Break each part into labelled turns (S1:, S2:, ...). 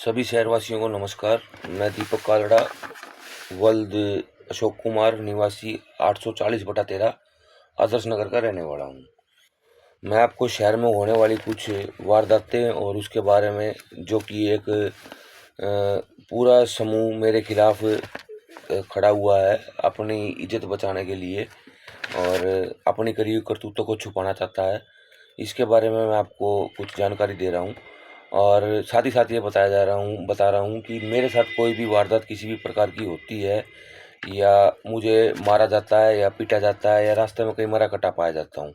S1: सभी शहरवासियों को नमस्कार। मैं दीपक कालड़ा, वल्द अशोक कुमार, निवासी 840/13 आदर्श नगर का रहने वाला हूँ। मैं आपको शहर में होने वाली कुछ वारदातें और उसके बारे में, जो कि एक पूरा समूह मेरे खिलाफ खड़ा हुआ है अपनी इज्जत बचाने के लिए और अपनी करी करतूतों को छुपाना चाहता है, इसके बारे में मैं आपको कुछ जानकारी दे रहा हूँ। और साथ ही साथ ये बता रहा हूँ कि मेरे साथ कोई भी वारदात किसी भी प्रकार की होती है, या मुझे मारा जाता है या पीटा जाता है या रास्ते में कहीं मरा कटा पाया जाता हूँ,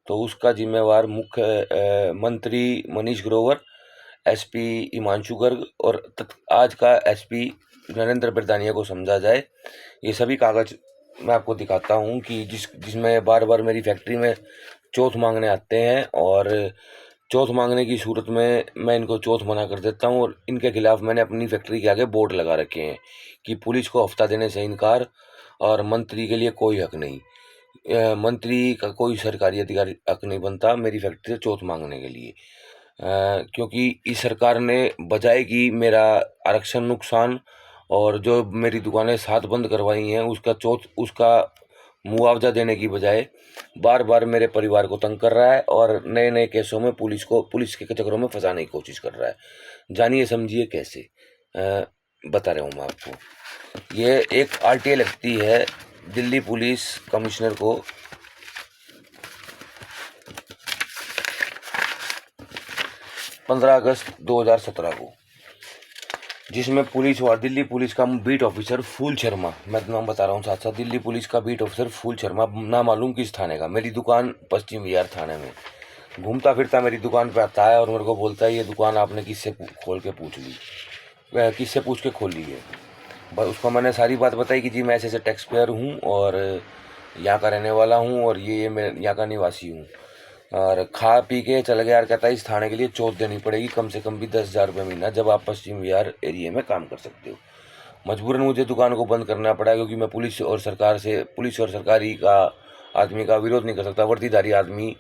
S1: तो उसका जिम्मेवार मुख्य मंत्री मनीष ग्रोवर, एसपी हिमांशु गर्ग और आज का एसपी नरेंद्र बिरदानिया को समझा जाए। ये सभी कागज मैं आपको दिखाता हूँ कि जिसमें बार बार मेरी फैक्ट्री में चौथ मांगने आते हैं, और चौथ मांगने की सूरत में मैं इनको चौथ मना कर देता हूँ। और इनके खिलाफ मैंने अपनी फैक्ट्री के आगे बोर्ड लगा रखे हैं कि पुलिस को हफ्ता देने से इनकार और मंत्री के लिए कोई हक नहीं। मंत्री का कोई सरकारी अधिकारी हक नहीं बनता मेरी फैक्ट्री से चौथ मांगने के लिए, क्योंकि इस सरकार ने बजाय कि मेरा आरक्षण नुकसान और जो मेरी दुकानें 7 बंद करवाई हैं उसका मुआवजा देने की बजाय बार बार मेरे परिवार को तंग कर रहा है और नए नए केसों में पुलिस के चक्करों में फंसाने की कोशिश कर रहा है। जानिए समझिए कैसे। बता रहा हूँ मैं आपको। ये एक आरटीआई लगती है दिल्ली पुलिस कमिश्नर को 15 अगस्त 2017 को, जिसमें दिल्ली पुलिस का बीट ऑफिसर फूल शर्मा, मैं नाम बता रहा हूँ साथ साथ, दिल्ली पुलिस का बीट ऑफिसर फूल शर्मा, ना मालूम किस थाने का, मेरी दुकान पश्चिम विहार थाने में घूमता फिरता मेरी दुकान पे आता है और मेरे को बोलता है ये दुकान आपने किससे खोल के पूछ ली, किससे पूछ के खोल ली है। उसको मैंने सारी बात बताई कि जी मैं ऐसे टैक्स पेयर हूँ और यहाँ का रहने वाला हूँ और ये मैं यहाँ का निवासी हूँ। और खा पी के चल गया और कहता है इस थाने के लिए चौथ देनी पड़ेगी, कम से कम भी 10,000 रुपये महीना, जब आप पश्चिम विहार एरिया में काम कर सकते हो। मजबूरन मुझे दुकान को बंद करना पड़ा, क्योंकि मैं पुलिस और सरकारी का आदमी का विरोध नहीं कर सकता। वर्दीधारी आदमी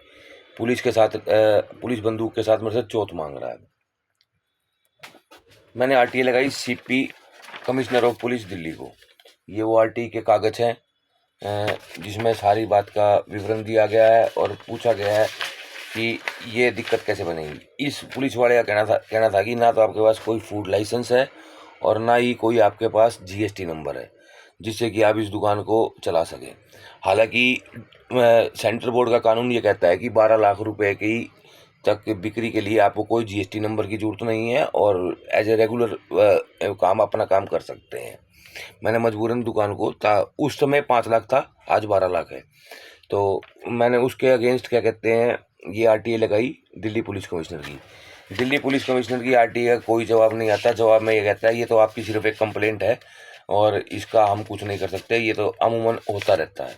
S1: पुलिस बंदूक के साथ मेरे से चौथ मांग रहा है। मैंने आरटीआई लगाई CP commissioner of police Delhi को। ये वो आरटीआई के कागज हैं जिसमें सारी बात का विवरण दिया गया है और पूछा गया है कि ये दिक्कत कैसे बनेगी। इस पुलिस वाले का कहना था कि ना तो आपके पास कोई फूड लाइसेंस है और ना ही कोई आपके पास जीएसटी नंबर है जिससे कि आप इस दुकान को चला सकें। हालांकि सेंट्रल बोर्ड का कानून ये कहता है कि 12 लाख रुपए की तक बिक्री के लिए आपको कोई जीएसटी नंबर की जरूरत नहीं है और एज ए रेगुलर अपना काम कर सकते हैं। मैंने मजबूरन दुकान को उस समय 5 लाख था, आज 12 लाख है, तो मैंने उसके अगेंस्ट क्या कहते हैं ये आरटीआई लगाई दिल्ली पुलिस कमिश्नर की। दिल्ली पुलिस कमिश्नर की आरटीआई का कोई जवाब नहीं आता। जवाब में ये कहता है ये तो आपकी सिर्फ एक कंप्लेंट है और इसका हम कुछ नहीं कर सकते, ये तो अमूमन होता रहता है।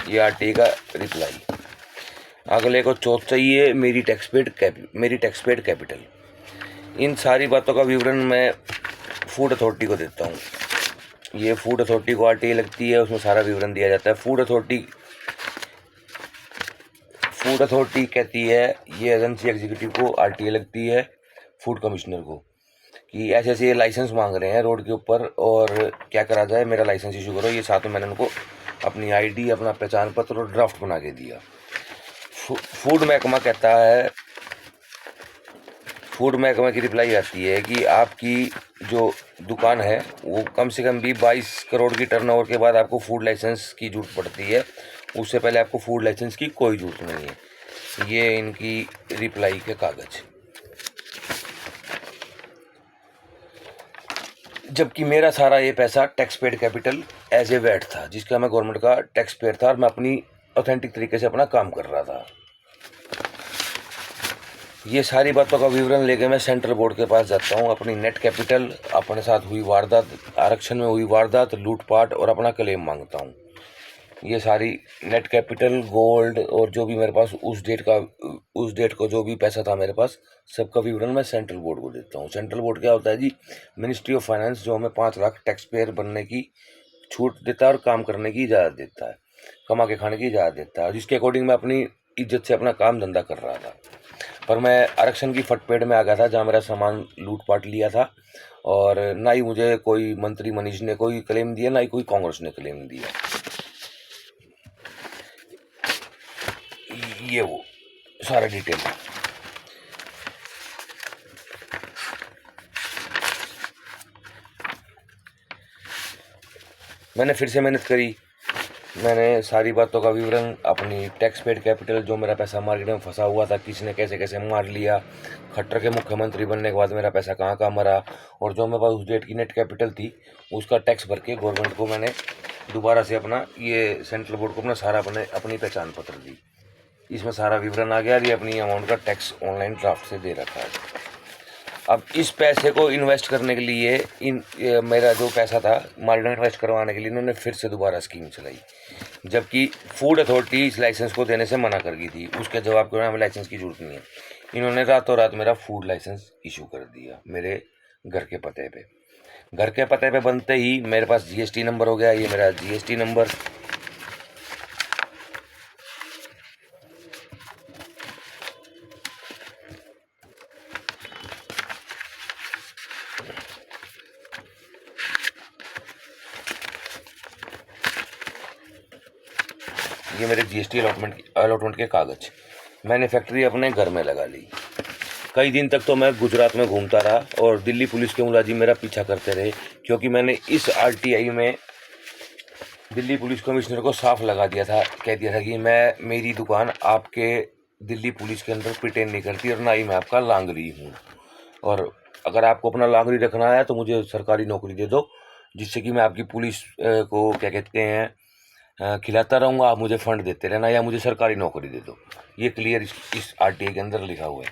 S1: ये आरटीआई का रिप्लाई। अगले को चौथ चाहिए मेरी टैक्स पेड कैपिटल। इन सारी बातों का विवरण मैं फूड अथॉरिटी को देता हूँ। ये फूड अथॉरिटी को आरटीआई लगती है, उसमें सारा विवरण दिया जाता है। फूड अथॉरिटी कहती है, ये एजेंसी एग्जीक्यूटिव को आरटीआई लगती है फूड कमिश्नर को, कि ऐसे ऐसे ये लाइसेंस मांग रहे हैं रोड के ऊपर और क्या करा जाए, मेरा लाइसेंस इशू करो। ये साथ में मैंने उनको अपनी आईडी, अपना पहचान पत्र और ड्राफ्ट बना के दिया। फूड महकमा की रिप्लाई आती है कि आपकी जो दुकान है वो कम से कम भी 22 करोड़ की टर्नओवर के बाद आपको फूड लाइसेंस की जरूरत पड़ती है, उससे पहले आपको फूड लाइसेंस की कोई जरूरत नहीं है। ये इनकी रिप्लाई के कागज। जबकि मेरा सारा ये पैसा tax paid capital as a VAT था, जिसका मैं गवर्नमेंट का टैक्स पेड था और मैं अपनी ऑथेंटिक तरीके से अपना काम कर रहा था। ये सारी बातों का विवरण लेके मैं सेंट्रल बोर्ड के पास जाता हूँ। अपनी नेट कैपिटल, अपने साथ हुई वारदात, आरक्षण में हुई वारदात, लूटपाट और अपना क्लेम मांगता हूँ। ये सारी नेट कैपिटल, गोल्ड और जो भी मेरे पास उस डेट को जो भी पैसा था मेरे पास, सबका विवरण मैं सेंट्रल बोर्ड को देता हूँ। सेंट्रल बोर्ड क्या होता है जी? मिनिस्ट्री ऑफ फाइनेंस, जो हमें 5 लाख टैक्स पेयर बनने की छूट देता है और काम करने की इजाज़त देता है, कमा के खाने की इजाज़त देता है, जिसके अकॉर्डिंग मैं अपनी इज्जत से अपना काम धंधा कर रहा था। पर मैं आरक्षण की फटपेट में आ गया था जहाँ मेरा सामान लूट पाट लिया था, और ना ही मुझे कोई मंत्री मनीष ने कोई क्लेम दिया, ना ही कोई कांग्रेस ने क्लेम दिया। ये वो सारा डिटेल। मैंने फिर से मेहनत करी, मैंने सारी बातों का विवरण, अपनी टैक्स पेड कैपिटल, जो मेरा पैसा मार्केट में फंसा हुआ था, किसने कैसे कैसे मार लिया, खट्टर के मुख्यमंत्री बनने के बाद मेरा पैसा कहाँ कहाँ मरा, और जो मेरे पास उस डेट की नेट कैपिटल थी उसका टैक्स भर के गवर्नमेंट को मैंने दोबारा से अपना ये सेंट्रल बोर्ड को अपना सारा अपनी पहचान पत्र दी। इसमें सारा विवरण आ गया। ये अपनी अमाउंट का टैक्स ऑनलाइन ड्राफ्ट से दे रखा है। अब इस पैसे को इन्वेस्ट करने के लिए मेरा जो पैसा था मार्केट में इन्वेस्ट करवाने के लिए इन्होंने फिर से दोबारा स्कीम चलाई, जबकि फूड अथॉरिटी इस लाइसेंस को देने से मना कर गई थी। उसके जवाब के हमें लाइसेंस की जरूरत नहीं है। इन्होंने रातों रात मेरा फूड लाइसेंस इशू कर दिया मेरे घर के पते पे। घर के पते पे बनते ही मेरे पास जीएसटी नंबर हो गया। ये मेरा जीएसटी नंबर, ये मेरे जीएसटी अलॉटमेंट के कागज। मैंने फैक्ट्री अपने घर में लगा ली। कई दिन तक तो मैं गुजरात में घूमता रहा और दिल्ली पुलिस के मुलाजिम मेरा पीछा करते रहे, क्योंकि मैंने इस आरटीआई में दिल्ली पुलिस कमिश्नर को साफ लगा दिया था, कह दिया था कि मेरी दुकान आपके दिल्ली पुलिस के अंदर प्रिटेंड नहीं करती और ना ही मैं आपका लांगरी हूँ, और अगर आपको अपना लांगरी रखना है तो मुझे सरकारी नौकरी दे दो, जिससे कि मैं आपकी पुलिस को क्या कहते हैं खिलाता रहूँगा, आप मुझे फंड देते रहना, या मुझे सरकारी नौकरी दे दो। ये क्लियर इस आरटीआई के अंदर लिखा हुआ है।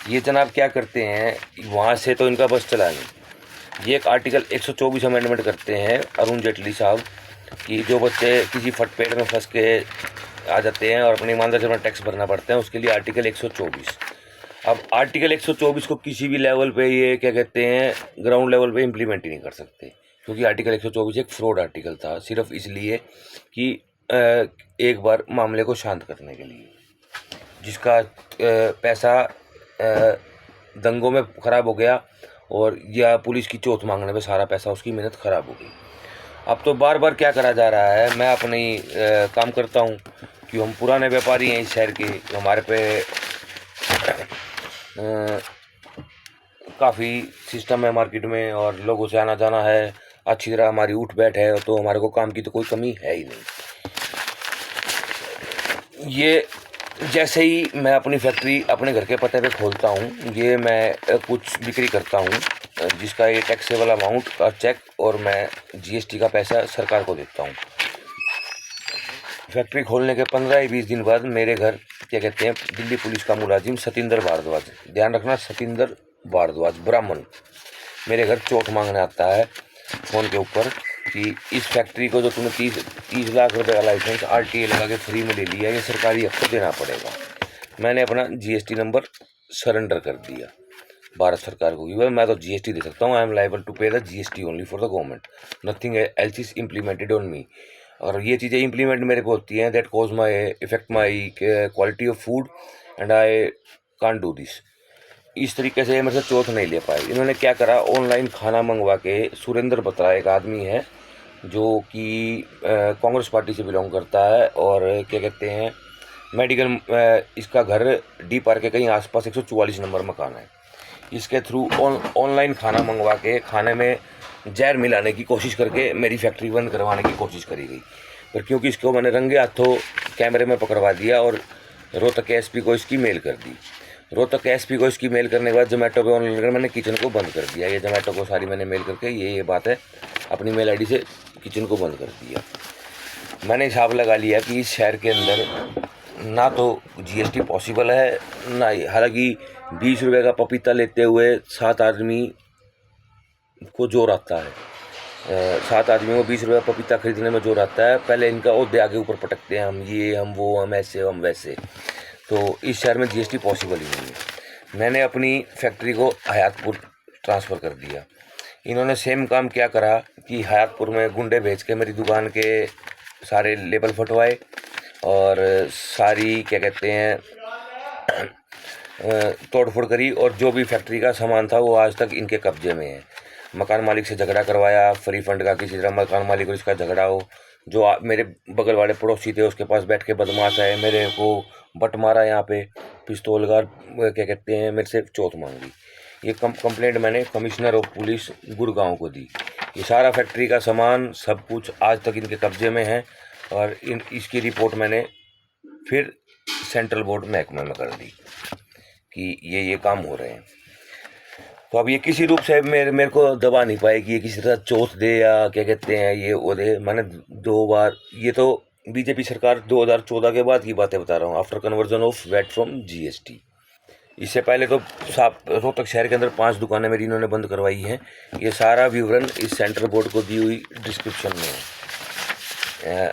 S1: ये जनाब क्या करते हैं, वहाँ से तो इनका बस चला नहीं। ये एक आर्टिकल 124 अमेंडमेंट करते हैं अरुण जेटली साहब, कि जो बच्चे किसी फटपेट में फंस के आ जाते हैं और अपनी ईमानदारी से अपना टैक्स भरना पड़ता है, उसके लिए आर्टिकल 124। अब आर्टिकल 124 को किसी भी लेवल पे ये क्या कहते हैं ग्राउंड लेवल पे इम्प्लीमेंट ही नहीं कर सकते, क्योंकि आर्टिकल 124 एक फ्रॉड आर्टिकल था, सिर्फ इसलिए कि एक बार मामले को शांत करने के लिए, जिसका पैसा दंगों में ख़राब हो गया और या पुलिस की चोट मांगने में सारा पैसा, उसकी मेहनत ख़राब हो गई। अब तो बार बार क्या करा जा रहा है, मैं अपनी काम करता हूँ कि हम पुराने व्यापारी हैं इस शहर के, हमारे पे काफ़ी सिस्टम है मार्केट में और लोगों से आना जाना है, अच्छी तरह हमारी उठ बैठ है, तो हमारे को काम की तो कोई कमी है ही नहीं। ये जैसे ही मैं अपनी फैक्ट्री अपने घर के पते पे खोलता हूँ, ये मैं कुछ बिक्री करता हूँ, जिसका ये टैक्सेबल अमाउंट का चेक और मैं जीएसटी का पैसा सरकार को देता हूँ। फैक्ट्री खोलने के 15-20 दिन बाद मेरे घर क्या कहते हैं दिल्ली पुलिस का मुलाजिम सतिंदर भारद्वाज, ध्यान रखना सतिंदर भारद्वाज ब्राह्मण, मेरे घर चोट मांगने आता है फ़ोन के ऊपर कि इस फैक्ट्री को जो तूने 30 लाख रुपए का लाइसेंस आरटीआई लगा के फ्री में ले लिया, ये सरकारी हक को देना पड़ेगा। मैंने अपना जीएसटी नंबर सरेंडर कर दिया भारत सरकार को, कि मैं तो जीएसटी दे सकता हूँ, आई एम लाइबल टू पे the GST only for the government, nothing else is implemented on me. और ये चीज़ें इम्प्लीमेंट मेरे को होती हैं, that cause my effect my quality of food and I can't do this. इस तरीके से मेरे से चौथ नहीं ले पाए। इन्होंने क्या करा, ऑनलाइन खाना मंगवा के, सुरेंद्र बत्रा एक आदमी है जो कि कांग्रेस पार्टी से बिलोंग करता है और क्या कहते हैं मेडिकल, इसका घर डी पार्क के कहीं आसपास 144 नंबर मकान है। इसके थ्रू ऑनलाइन खाना मंगवा के खाने में जहर मिलाने की कोशिश करके मेरी फैक्ट्री बंद करवाने की कोशिश करी गई, पर क्योंकि इसको मैंने रंगे हाथों कैमरे में पकड़वा दिया और रोहतक एसपी को इसकी मेल कर दी। रोहतक एसपी को इसकी मेल करने के बाद जोमेटो पे ऑनलाइन मैंने किचन को बंद कर दिया। ये जोमेटो को सारी मैंने मेल करके ये बात है अपनी मेल आईडी से किचन को बंद कर दिया। मैंने हिसाब लगा लिया कि इस शहर के अंदर ना तो जीएसटी पॉसिबल है, ना हालांकि 20 रुपये का पपीता लेते हुए 7 आदमी को जोर आता है, 7 आदमियों को 20 रुपये पपीता खरीदने में जोर आता है। पहले इनका ओहदे आगे ऊपर पटकते हैं, हम ये हम वो हम ऐसे हम वैसे, तो इस शहर में जीएसटी पॉसिबल ही नहीं है। मैंने अपनी फैक्ट्री को हयातपुर ट्रांसफ़र कर दिया। इन्होंने सेम काम क्या करा कि हयातपुर में गुंडे भेज के मेरी दुकान के सारे लेबल फटवाए और सारी क्या कहते हैं तोड़फोड़ करी और जो भी फैक्ट्री का सामान था वो आज तक इनके कब्जे में है। मकान मालिक से झगड़ा करवाया, फ्री फंड का किसी तरह मकान मालिक और इसका झगड़ा हो। जो मेरे बगल वाले पड़ोसी थे उसके पास बैठ के बदमाश है, मेरे को बट मारा यहाँ पे पिस्तौल का, क्या कहते हैं, मेरे से चोट मांगी। ये कंप्लेंट मैंने कमिश्नर ऑफ पुलिस गुड़गांव को दी। ये सारा फैक्ट्री का सामान सब कुछ आज तक इनके कब्जे में है और इसकी रिपोर्ट मैंने फिर सेंट्रल बोर्ड महकमे में कर दी कि ये काम हो रहे हैं। तो अब ये किसी रूप से मेरे को दबा नहीं पाए कि ये किसी तरह चोट दे या क्या कहते हैं ये वो दे। मैंने 2 बार, ये तो बीजेपी सरकार 2014 के बाद की बातें बता रहा हूँ, after conversion of VAT from GST. इससे पहले तो रोहतक शहर के अंदर 5 दुकानें मेरी इन्होंने बंद करवाई हैं। ये सारा विवरण इस सेंट्रल बोर्ड को दी हुई डिस्क्रिप्शन में है।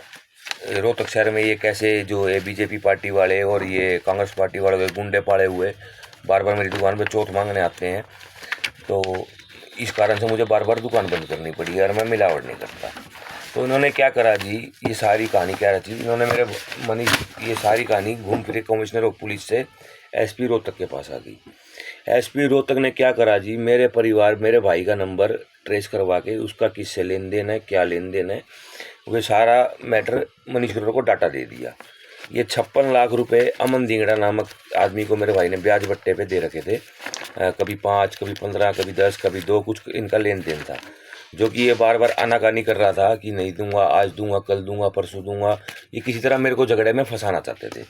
S1: रोहतक शहर में ये कैसे जो है बीजेपी पार्टी वाले और ये कांग्रेस पार्टी वाले गुंडे पाले हुए बार बार मेरी दुकान पे चोट मांगने आते हैं। तो इस कारण से मुझे बार बार दुकान बंद करनी पड़ी और मैं मिलावट नहीं करता। तो इन्होंने क्या करा जी, ये सारी कहानी क्या रची, इन्होंने मेरे ये सारी कहानी घूम फिर कमिश्नर ऑफ पुलिस से एसपी रोहतक के पास आ गई। एसपी रोहतक ने क्या करा जी, मेरे परिवार मेरे भाई का नंबर ट्रेस करवा के उसका किससे लेन देन है, क्या लेन देन है, वो सारा मैटर मनीष ग्रोवर को डाटा दे दिया। ये 56 लाख रुपए अमन दिंगड़ा नामक आदमी को मेरे भाई ने ब्याज बट्टे पे दे रखे थे। कभी 5, कभी 15, कभी 10, कभी 2, कुछ इनका लेन देन था, जो कि ये बार बार आनाकानी कर रहा था कि नहीं दूंगा, आज दूंगा, कल दूंगा, परसों दूंगा। ये किसी तरह मेरे को झगड़े में फंसाना चाहते थे।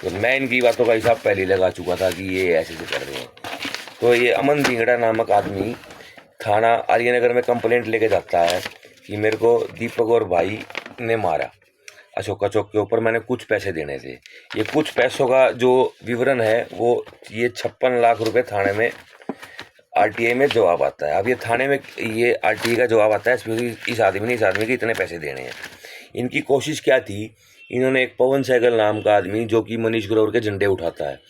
S1: तो मैं इनकी बातों का हिसाब पहले लगा चुका था कि ये ऐसे से कर रहे हैं। तो ये अमन दिंगड़ा नामक आदमी थाना आर्यनगर में कंप्लेंट लेके जाता है कि मेरे को दीपक और भाई ने मारा अशोका चौक के ऊपर, मैंने कुछ पैसे देने थे। ये कुछ पैसों का जो विवरण है वो ये 56 लाख रुपए थाने में आरटीआई में जवाब आता है। अब ये थाने में ये आरटीआई का जवाब आता है इस आदमी के इतने पैसे देने हैं। इनकी कोशिश क्या थी, इन्होंने एक पवन सहगल नाम का आदमी जो कि मनीष ग्रोवर के झंडे उठाता है,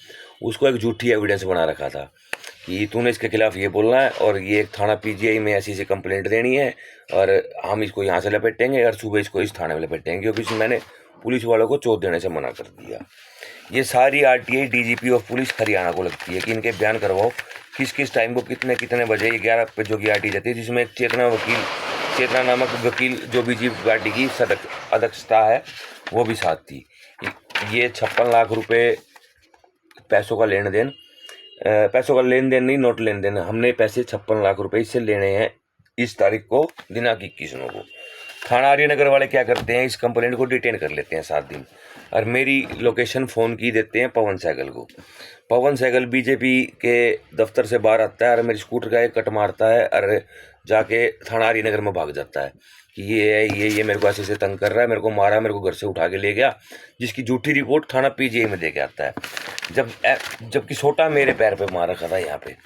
S1: उसको एक झूठी एविडेंस बना रखा था कि तूने इसके खिलाफ ये बोलना है और ये एक थाना पीजीआई में ऐसी कंप्लेंट देनी है और हम इसको यहाँ से लपेटेंगे और सुबह इसको इस थाने में लपेटेंगे, क्योंकि मैंने पुलिस वालों को चोट देने से मना कर दिया। ये सारी RTI DGP of police Haryana को लगती है कि इनके बयान करवाओ किस किस टाइम को कितने बजे। 11 पे जो की आरटीआई जाती है, जिसमें एक चेतना नामक वकील जो बीजेपी पार्टी की अध्यक्षता है वो भी साथ थी। ये 56 लाख रुपए पैसों का लेन देन नहीं, नोट लेन देन, हमने पैसे 56 लाख रुपए इससे लेने हैं इस तारीख को, दिनांक 21 को। थाना आर्यनगर वाले क्या करते हैं, इस कंप्लेंट को डिटेन कर लेते हैं 7 दिन और मेरी लोकेशन फ़ोन की देते हैं पवन सहगल को। पवन सहगल बीजेपी के दफ्तर से बाहर आता है और मेरे स्कूटर का एक कट मारता है और जाके थाना आर्यनगर में भाग जाता है कि ये मेरे को ऐसे से तंग कर रहा है, मेरे को मारा, मेरे को घर से उठा के ले गया, जिसकी झूठी रिपोर्ट थाना पीजीआई में दे के आता है। जबकि सोटा मेरे पैर पे मार रखा था यहाँ पे।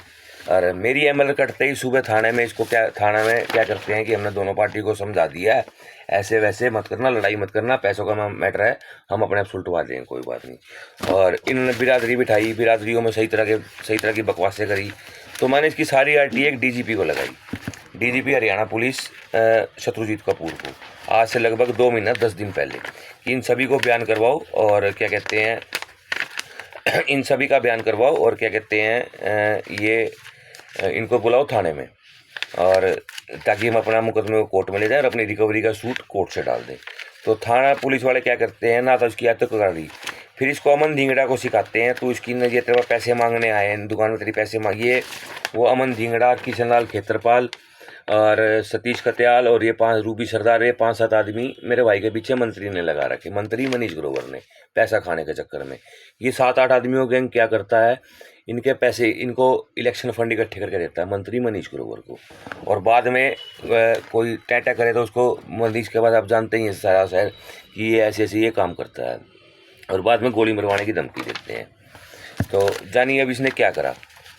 S1: और मेरी एमएलआर कटते ही सुबह थाना में क्या करते हैं कि हमने दोनों पार्टी को समझा दिया है, ऐसे वैसे मत करना, लड़ाई मत करना, पैसों का मैटर है, हम अपने आप सुलटवा देंगे, कोई बात नहीं। और इन्होंने बिरादरी बिठाई, बिरादरियों में सही तरह की बकवासें करी। तो मैंने इसकी सारी आरटीआई एक डीजीपी को लगाई, डीजीपी हरियाणा पुलिस शत्रुजीत कपूर को, आज से लगभग 2 महीना 10 दिन पहले, कि इन सभी को बयान करवाओ और क्या कहते हैं इन सभी का बयान करवाओ और क्या कहते हैं ये इनको बुलाओ थाने में, और ताकि हम अपना मुकदमे को कोर्ट में ले जाएं और अपनी रिकवरी का सूट कोर्ट से डाल दें। तो थाना पुलिस वाले क्या करते हैं ना, तो इसकी हत्या कर दी, फिर इसको अमन धिंगड़ा को सिखाते हैं, तो इसकी ये तेरे पैसे मांगने आए हैं दुकान में, तेरी पैसे मांगिए। वो अमन धिंगड़ा, किशन लाल खेतरपाल और सतीश कत्याल और ये 5 रूबी सरदार, ये 5-7 आदमी मेरे भाई के पीछे मंत्री ने लगा रखे, मंत्री मनीष ग्रोवर ने, पैसा खाने के चक्कर में। ये 7-8 आदमियों गैंग क्या करता है, इनके पैसे इनको इलेक्शन फंड इकट्ठे करके देता है मंत्री मनीष ग्रोवर को, और बाद में कोई टैटा करे तो उसको मनीष के बाद आप जानते ही हैं सारा शहर कि ये ऐसे ये काम करता है, और बाद में गोली मरवाने की धमकी देते हैं। तो जानिए अब इसने क्या करा।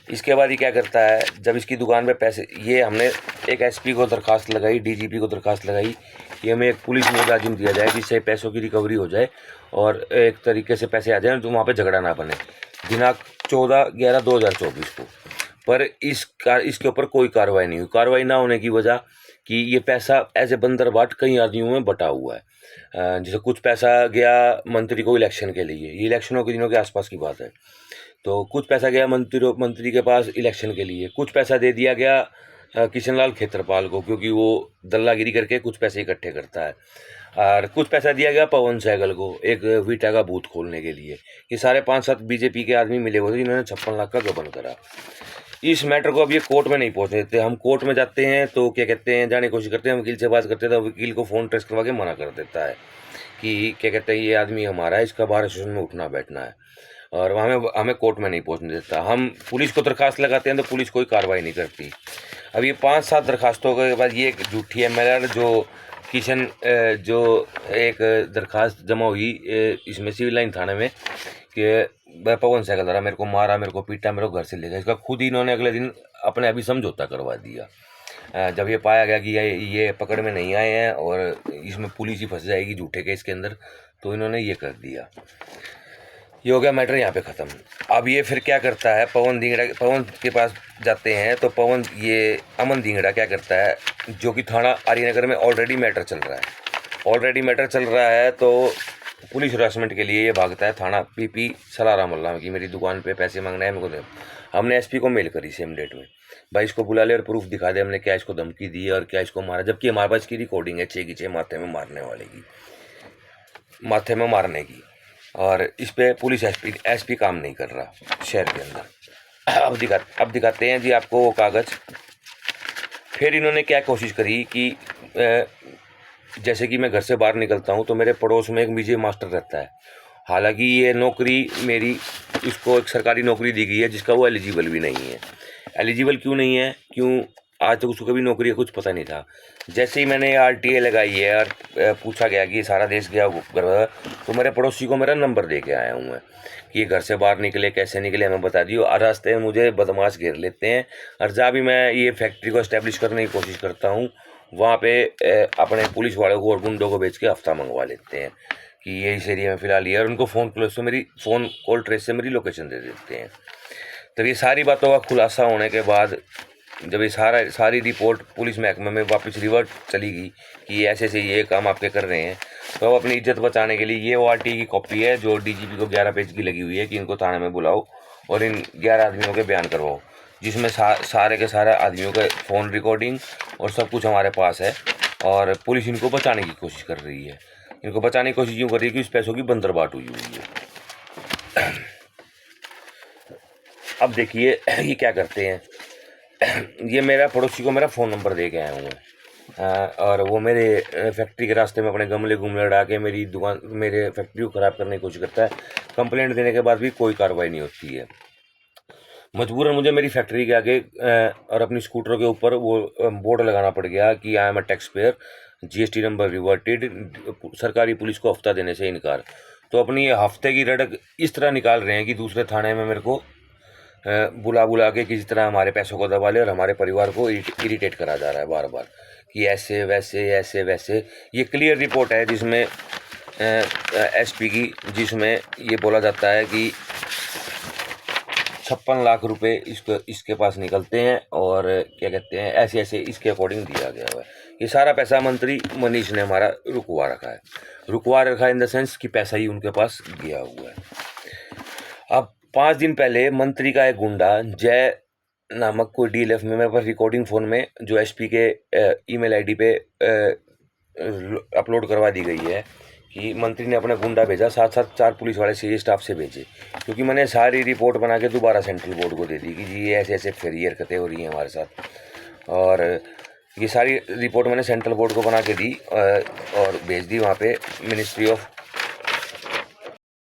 S1: इसके बाद ये क्या करता है, जब इसकी दुकान पे पैसे, ये हमने एक एसपी को दरखास्त लगाई, डीजीपी को दरखास्त लगाई कि हमें एक पुलिस मुलाजिम दिया जाए जिससे पैसों की रिकवरी हो जाए और एक तरीके से पैसे आ जाए जो वहाँ पे झगड़ा ना बने, दिनांक 14/11/2024 को। पर इसके ऊपर कोई कार्रवाई नहीं हुई। कार्रवाई ना होने की वजह कि ये पैसा एज ए बंदरबाट कई आदमियों में बटा हुआ है। जैसे कुछ पैसा गया मंत्री को इलेक्शन के लिए, ये इलेक्शनों के दिनों के आसपास की बात है, तो कुछ पैसा गया मंत्री के पास इलेक्शन के लिए, कुछ पैसा दे दिया गया किशन लाल खेत्रपाल को, क्योंकि वो दल्लागिरी करके कुछ पैसे इकट्ठे करता है, और कुछ पैसा दिया गया पवन सहगल को एक वीटा का बूथ खोलने के लिए। ये सारे 5-7 बीजेपी के आदमी मिले हुए थे जिन्होंने 56 लाख का गबन करा। इस मैटर को अब ये कोर्ट में नहीं पहुंचने देते। हम कोर्ट में जाते हैं तो क्या कहते हैं, जाने की कोशिश करते हैं, वकील से बात करते हैं तो वकील को फ़ोन ट्रेस करवा के मना कर देता है कि क्या कहते हैं ये आदमी हमारा है, इसका बार सेशन में उठना बैठना है, और हमें कोर्ट में नहीं पहुंचने देता। हम पुलिस को दरखास्त लगाते हैं तो पुलिस कोई कार्रवाई नहीं करती। अब ये 5-7 दरखास्तों के बाद ये एक झूठी एमएलआर जो किशन जो एक दरखास्त जमा हुई इसमें सिविल लाइन थाने में कि पवन सहगल द्वारा मेरे को मारा, मेरे को पीटा, मेरे को घर से ले गया, इसका खुद ही इन्होंने अगले दिन अपने अभी समझौता करवा दिया। जब ये पाया गया कि ये पकड़ में नहीं आए हैं और इसमें पुलिस ही फंस जाएगी झूठे केस के अंदर, तो इन्होंने ये कर दिया। ये हो गया मैटर यहाँ पे ख़त्म। अब ये फिर क्या करता है, पवन के पास जाते हैं तो अमन धिंगड़ा क्या करता है, जो कि थाना आर्यनगर में ऑलरेडी मैटर चल रहा है, तो पुलिस हरासमेंट के लिए ये भागता है थाना पीपी सलाराम मोहल्ला की, मेरी दुकान पे पैसे मांगना है मेरे को दे। हमने एसपी को मेल करी सेम डेट में, भाई इसको बुला ले और प्रूफ दिखा दे हमने क्या इसको धमकी दी और क्या इसको मारा, जबकि हमारे पास की रिकॉर्डिंग है 6 की 6 माथे में मारने की, और इस पर पुलिस एसपी काम नहीं कर रहा शहर के अंदर। अब दिखाते हैं जी आपको वो कागज़। फिर इन्होंने क्या कोशिश करी कि जैसे कि मैं घर से बाहर निकलता हूँ तो मेरे पड़ोस में एक विजय मास्टर रहता है, हालांकि ये नौकरी मेरी इसको एक सरकारी नौकरी दी गई है जिसका वो एलिजिबल भी नहीं है। एलिजिबल क्यों नहीं है, आज तक उसको कभी नौकरी का कुछ पता नहीं था। जैसे ही मैंने आरटीए लगाई है और पूछा गया कि सारा देश गया घर, तो मेरे पड़ोसी को मेरा नंबर दे के आया हूँ मैं कि ये घर से बाहर निकले, कैसे निकले हमें बता दियो। और रास्ते में मुझे बदमाश घेर लेते हैं, और जहाँ भी मैं ये फैक्ट्री को इस्टेब्लिश करने की कोशिश करता हूँ वहाँ पे अपने पुलिस वालों को और गुंडों को बेच के हफ्ता मंगवा लेते हैं कि ये इस एरिया में फ़िलहाल ये, और उनको फ़ोन कॉल ट्रेस से मेरी लोकेशन दे देते हैं। तब ये सारी बातों का खुलासा होने के बाद जब ये सारी रिपोर्ट पुलिस महकमे में वापस रिवर्ट चली गई कि ऐसे ये काम आपके कर रहे हैं, तो अब अपनी इज्जत बचाने के लिए ये ORT की कॉपी है जो डीजीपी को 11 पेज की लगी हुई है कि इनको थाने में बुलाओ और इन 11 आदमियों के बयान करवाओ, जिसमें सारे के सारे आदमियों का फ़ोन रिकॉर्डिंग और सब कुछ हमारे पास है। और पुलिस इनको बचाने की कोशिश कर रही है। इनको बचाने की कोशिश यूँ कर रही है कि इस पैसों की बंदरबाट हुई है। अब देखिए ये क्या करते हैं, ये मेरा पड़ोसी को मेरा फ़ोन नंबर दे के आया हूँ मैं, और वो मेरे फैक्ट्री के रास्ते में अपने गमले उड़ा के मेरे फैक्ट्री को ख़राब करने की कोशिश करता है। कंप्लेंट देने के बाद भी कोई कार्रवाई नहीं होती है। मजबूरन मुझे मेरी फैक्ट्री के आगे और अपनी स्कूटर के ऊपर वो बोर्ड लगाना पड़ गया कि I am a tax payer, GST number reverted, सरकारी पुलिस को हफ्ता देने से इनकार। तो अपनी हफ्ते की रड़क इस तरह निकाल रहे हैं कि दूसरे थाने में मेरे को बुला के किसी तरह हमारे पैसों को दबा ले और हमारे परिवार को इरिटेट करा जा रहा है बार बार कि ऐसे वैसे। ये क्लियर रिपोर्ट है जिसमें SP की, जिसमें ये बोला जाता है कि 56 लाख रुपए इसके पास निकलते हैं और क्या कहते हैं ऐसे इसके अकॉर्डिंग दिया गया हुआ है। ये सारा पैसा मंत्री मनीष ने हमारा रुकवा रखा है इन द सेंस कि पैसा ही उनके पास गया हुआ है। अब 5 दिन पहले मंत्री का एक गुंडा जय नामक कोई DLF में मेरे पास रिकॉर्डिंग फ़ोन में जो SP के ईमेल ID पे अपलोड करवा दी गई है कि मंत्री ने अपना गुंडा भेजा, साथ 4 पुलिस वाले सीए स्टाफ से भेजे, क्योंकि मैंने सारी रिपोर्ट बना के दोबारा सेंट्रल बोर्ड को दे दी कि जी ये ऐसे फेरी हरकतें हो रही हैं हमारे साथ। और ये सारी रिपोर्ट मैंने सेंट्रल बोर्ड को बना के दी और भेज दी वहाँ पे मिनिस्ट्री ऑफ